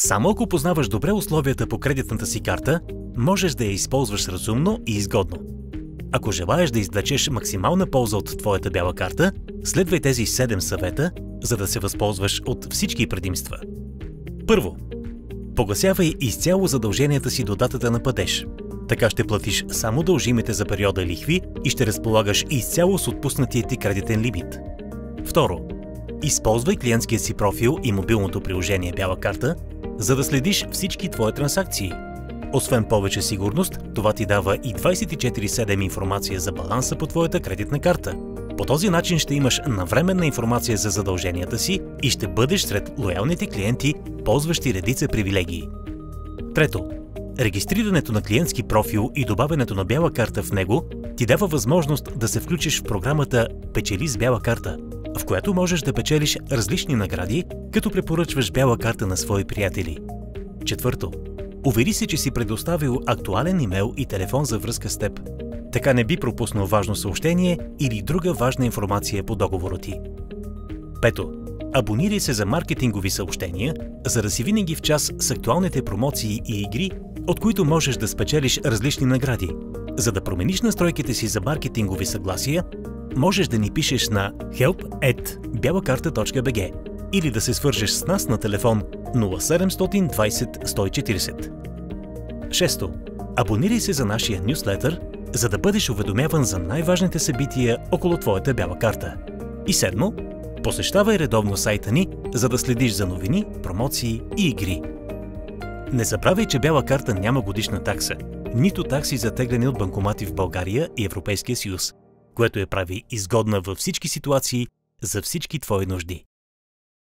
Само ако познаваш добре условията по кредитната си карта, можеш да я използваш разумно и изгодно. Ако желаеш да извлечеш максимална полза от твоята бяла карта, следвай тези 7 съвета, за да се възползваш от всички предимства. Първо, погасявай изцяло задълженията си до датата на падеж. Така ще платиш само дължимите за периода лихви и ще разполагаш изцяло с отпуснатия ти кредитен лимит. Второ, използвай клиентския си профил и мобилното приложение Бяла карта, за да следиш всички твои транзакции. Освен повече сигурност, това ти дава и 24/7 информация за баланса по твоята кредитна карта. По този начин ще имаш навременна информация за задълженията си и ще бъдеш сред лоялните клиенти, ползващи редица привилегии. Трето, регистрирането на клиентски профил и добавянето на Бяла карта в него ти дава възможност да се включиш в програмата "Печели с Бяла карта", в която можеш да печелиш различни награди, като препоръчваш Бяла карта на свои приятели. Четвърто, увери се, че си предоставил актуален имейл и телефон за връзка с теб. Така не би пропуснал важно съобщение или друга важна информация по договора ти. Пето, абонирай се за маркетингови съобщения, за да си винаги в час с актуалните промоции и игри, от които можеш да спечелиш различни награди. За да промениш настройките си за маркетингови съгласия, можеш да ни пишеш на help@byalakarta.bg или да се свържеш с нас на телефон 0720 140. Шесто, абонирай се за нашия нюзлетър, за да бъдеш уведомяван за най-важните събития около твоята Бяла карта. И седмо, посещавай редовно сайта ни, за да следиш за новини, промоции и игри. Не забравяй, че Бяла карта няма годишна такса, нито такси за тегляне от банкомати в България и Европейския съюз, което я прави изгодна във всички ситуации за всички твои нужди.